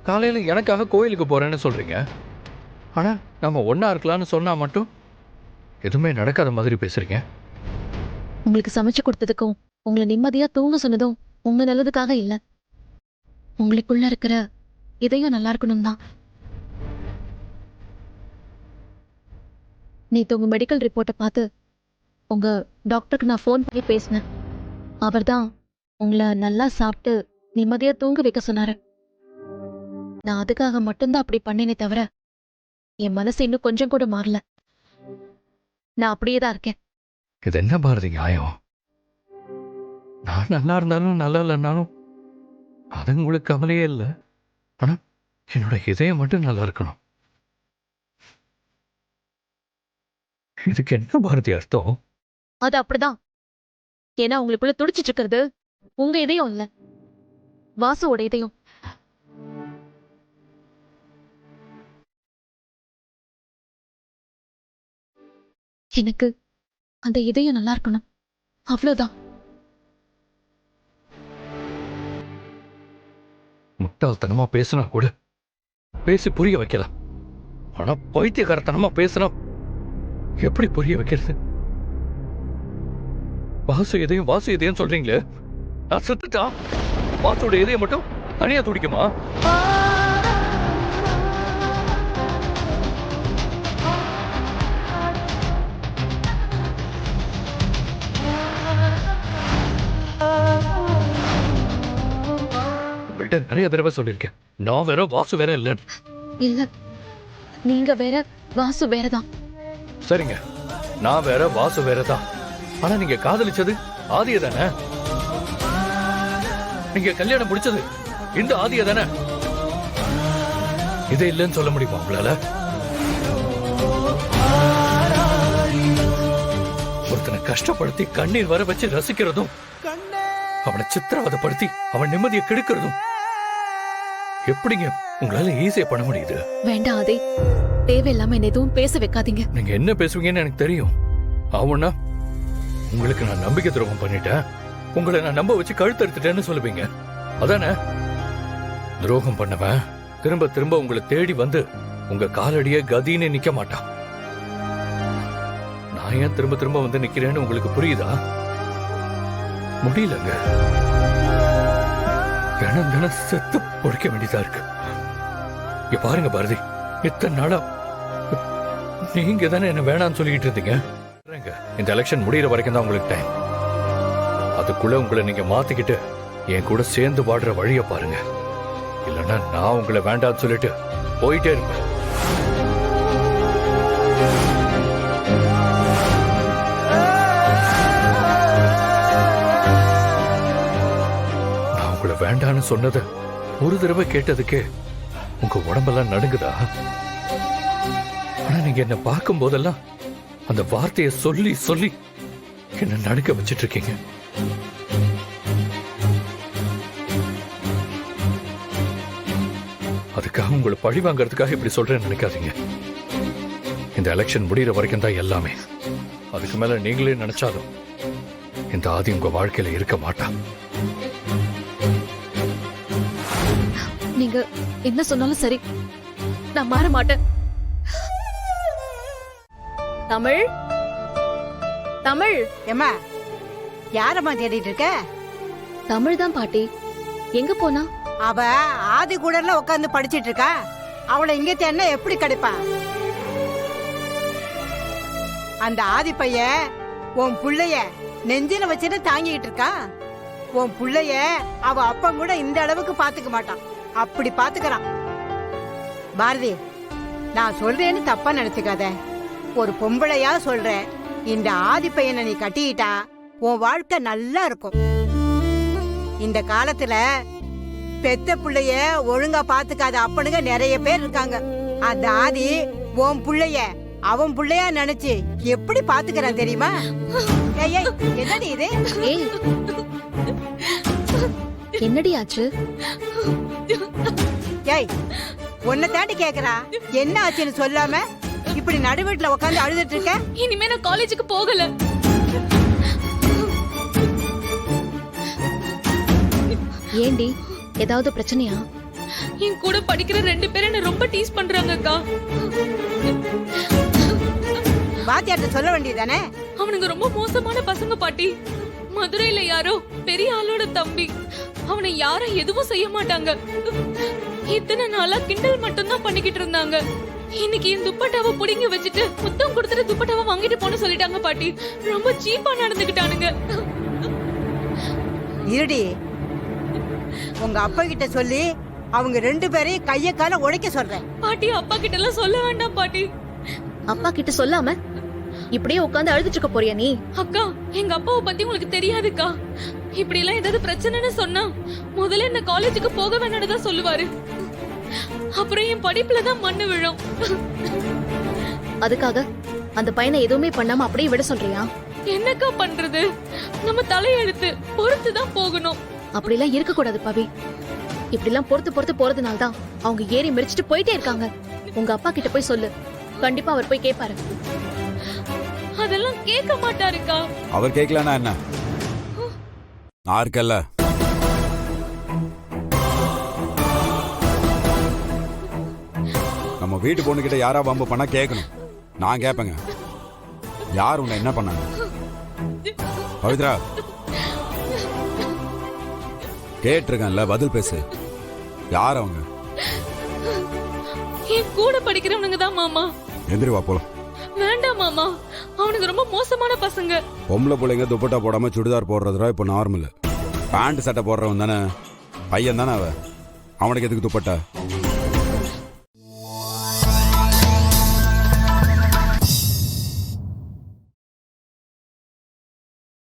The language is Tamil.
காலையில் எனக்காக கோயிலுக்கு போகிறேன்னு சொல்கிறீங்க. ஆனால் நம்ம ஒன்றா இருக்கலாம்னு சொன்னால் மட்டும் எதுவுமே நடக்காத மாதிரி பேசுகிறீங்க. உங்களுக்கு சமைச்சு கொடுத்ததுக்கும் உங்களை நிம்மதியா தூங்க சொன்னதும் உங்க நல்லதுக்காக இல்ல, உங்களுக்குள்ள இருக்கிற இதயம் நல்லா இருக்கணும் தான். நேத்து உங்க மெடிக்கல் ரிப்போர்ட்டை பார்த்து உங்க டாக்டருக்கு நான் ஃபோன் பண்ணி பேசினேன். அவர் தான் உங்களை நல்லா சாப்பிட்டு நிம்மதியா தூங்க வைக்க சொன்னாரு. நான் அதுக்காக மட்டும்தான் அப்படி பண்ணினே தவிர என் மனசு இன்னும் கொஞ்சம் கூட மாறல. நான் அப்படியே தான் இருக்கேன். இது என்ன பாரதி நியாயம்? நான் நல்லா இருந்தாலும் நல்லா இல்லைன்னாலும் அது உங்களுக்கு கவலையே இல்லை. ஆனால் என்னோட இதயம் மட்டும் நல்லா இருக்கணும். இதுக்கு என்ன பாரதி அர்த்தம்? அது அப்படிதான். ஏன்னா உங்களுக்குள்ள துடிச்சிட்டு இருக்கிறது உங்க இதயம் இல்ல, வாசுவோட இதயம். எனக்கு அந்த இதயம் நல்லா இருக்கணும், அவ்வளவுதான். முட்டாள்தனமா பேசினா கூட பேசி புரிய வைக்கலாம். ஆனா பைத்தியக்காரத்தனமா பேசினா எப்படி புரிய வைக்கிறது? வாசு இதயம் சொல்றீங்களே, நான் செத்துட்டா வாசோட இதயம் மட்டும் தனியா துடிக்குமா? நிறைய தடவை சொல்லியிருக்கேன், நான் வேற வாசு வேற இல்லைன்னு. இல்ல, நீங்க வேற வாசு வேறதான். சரிங்க, நான் வேற வாசு வேறதான். ஆனா நீங்க காதலிச்சது ஆதிய தானே? நீங்க கல்யாணம் முடிச்சது இந்த ஆதிய தானே? இது இல்லைன்னு சொல்ல முடியுமா உங்களால? ஒருத்தனை கஷ்டப்படுத்தி கண்ணீர் வர வச்சு ரசிக்கிறதும், அவனை சித்திரவதைப்படுத்தி அவன் நிம்மதியை கெடுக்கிறதும் எப்படிங்க உங்களால ஈஸியா பண்ண முடியுது? வேண்டாம் அதே, தேவையில்லாம என்ன எதுவும் பேச வைக்காதீங்க. நீங்க என்ன பேசுவீங்கன்னு எனக்கு தெரியும். ஆவுன்னா உங்களுக்கு நான் நம்பிக்கை துரோகம் பண்ணிட்டேன், உங்களை நான் நம்ப வச்சு கழுத்தறுத்துட்டேன்னு சொல்லுவீங்க அதானே? துரோகம் பண்ணவன் திரும்ப திரும்ப உங்களை தேடி வந்து உங்க காலடிய கதின்னு நிக்க மாட்டான். நான் ஏன் திரும்ப திரும்ப வந்து நிக்கிறேன்னு உங்களுக்கு புரியுதா? முடியலங்க. தினம் தினம் செத்து பொழைக்க வேண்டியதா இருக்கு. இங்க பாருங்க பாரதி, இத்தனை நாளா நீங்க தானே என்ன வேணாம்னு சொல்லிட்டு இருந்தீங்க. இந்த எலெக்ஷன் முடிகிற வரைக்கும் தான் உங்களுக்கு டைம். அதுக்குள்ள உங்களை நீங்க மாத்திக்கிட்டு என் கூட சேர்ந்து வாடுற வழிய பாருங்க. இல்லைன்னா நான் உங்களை வேண்டாம்னு சொல்லிட்டு போயிட்டே இருப்பேன். நான் உங்களை வேண்டான்னு சொன்னதை ஒரு தடவை கேட்டதுக்கே உங்க உடம்பெல்லாம் நடுங்குதா? ஆனா நீங்க என்ன பார்க்கும் போதெல்லாம் அந்த வார்த்தையை சொல்லி சொல்லி என்ன நடுக்க வச்சிட்டு இருக்கீங்க. அதுக்காக உங்களை பழி வாங்கறதுக்காக இப்படி சொல்றேன்னு நினைக்காதீங்க. இந்த எலெக்ஷன் முடிகிற வரைக்கும் தான் எல்லாமே. அதுக்கு மேல நீங்களே நினைச்சாலும் இந்த ஆதி உங்க வாழ்க்கையில இருக்க மாட்டான். நீங்க என்ன சொன்னாலும் சரி, நான் மாற மாட்டேன். தமிழ் தமிழ் ஏம்மா, யாரம்மா தேடிட்டு இருக்க? தமிழ் தான் பாட்டி. எங்க போனா? அவ ஆதி கூடல உட்காந்து படிச்சிட்டு இருக்கா. அவளை இங்க தேடினா எப்படி கிடைப்பா? அந்த ஆதி பையன் உன் புள்ளைய நெஞ்சில வச்சுட்டு தாங்கிட்டு இருக்கா. உன் புள்ளைய அவ அப்பா கூட இந்த அளவுக்கு பாத்துக்க மாட்டான், அப்படி பாத்துக்கிறான். பாரதி, நான் சொல்றேன்னு தப்பா நினைச்சுக்காத. ஒரு பொம்பளையா சொல்றேன், இந்த ஆதி பையனை நீ கட்டிக்கிட்டா உன் வாழ்க்கை நல்லா இருக்கும். இந்த காலத்துல பெத்த புள்ளைய ஒழுங்கா பாத்துக்காத அப்பனுங்க நிறைய பேர் இருக்காங்க. அந்த ஆதி உன் புள்ளைய அவன் புள்ளையா நினைச்சு எப்படி பாத்துக்கிறான் தெரியுமா? என்னடி இது? என்னடி ஆச்சு? ஏய், உன்னை தாண்டி கேக்குறா, என்ன ஆச்சுன்னு சொல்லாம இப்படி நடுவீட்டுல உட்காந்து அழுதுட்டு இருக்க. இனிமே நான் காலேஜுக்கு போகல. ஏண்டி, ஏதாவது பிரச்சனையா? என் கூட படிக்கிற 2 பேரும் என்ன ரொம்ப டீஸ் பண்றாங்க அக்கா. வாத்தியார்ட்ட சொல்ல வேண்டியதானே? அவனுங்க ரொம்ப மோசமான பசங்க பாட்டி. மதுரையில யாரோ பெரிய ஆளோட தம்பி. அவனை யாரும் எதுவும் செய்ய மாட்டாங்க. இத்தனை நாளா கிண்டல் மட்டும்தான் பண்ணிக்கிட்டு இருந்தாங்க. இன்னைக்கு என் துப்பட்டாவை புடிங்கி வச்சுட்டு முத்தம் கொடுத்துட்டு துப்பட்டாவை வாங்கிட்டு போன்னு சொல்லிட்டாங்க பாட்டி. ரொம்ப சீப்பா நடந்துக்கிட்டானுங்க. இருடி, உங்க அப்பா கிட்ட சொல்லி அவங்க 2 பேரையும் கைய கால உடைக்க சொல்றேன். பாட்டி அப்பா கிட்ட எல்லாம் சொல்ல வேண்டாம் பாட்டி. அப்பா கிட்ட சொல்லாம இப்படியே உட்காந்து அழுதுட்டு இருக்க போறியா நீ? அக்கா, எங்க அப்பாவை பத்தி உங்களுக்கு தெரியாதுக்கா. இப்படி எல்லாம் ஏதாவது பிரச்சனைன்னு சொன்னா முதல்ல என்ன காலேஜுக்கு போக வேண்டாம்னு தான் சொல்லுவாரு. அப்புறம் என் படிப்புல தான் மண்ணு விழும். அதுக்காக அந்த பையனை எதுவுமே பண்ணாம அப்படியே விட சொல்றியா? என்னக்கா பண்றது? நம்ம தலையெழுத்து பொறுத்து தான் போகணும். அப்படிலாம் இருக்க கூடாது பவி. இப்படிலாம் பொறுத்து பொறுத்து போறதுனால தான் அவங்க ஏறி மிரிச்சிட்டு போயிட்டே இருக்காங்க. உங்க அப்பா கிட்ட போய் சொல்லு, கண்டிப்பா அவர் போய் கேட்பாரு. அதெல்லாம் கேட்க மாட்டாருக்கா. அவர் கேட்கலன்னா என்ன? நான் இருக்கல்ல. நம்ம வீட்டு பொண்ணுகிட்ட யாரா வம்பு பண்ணா கேட்கணும். நான் கேட்பேங்க. யார் உன்னை என்ன பண்ணாங்க? பவித்ரா, கேட்டிருக்கேன்ல, பதில் பேசு. யார் அவங்க? என் கூட படிக்கிறவனுங்க தான் மாமா. எந்திரி வா போலாம். வேண்டாம் மாமா, அவனுக்கு ரொம்ப மோசமான பசங்க. பொம்பளை பிள்ளைங்க துப்பட்டா போடாம சுடிதார் போடுறதுரா இப்போ நார்மல். பேண்ட் சட்டை போடுறவன் தானே பையன் தானே அவன். அவனுக்கு எதுக்கு துப்பட்டா?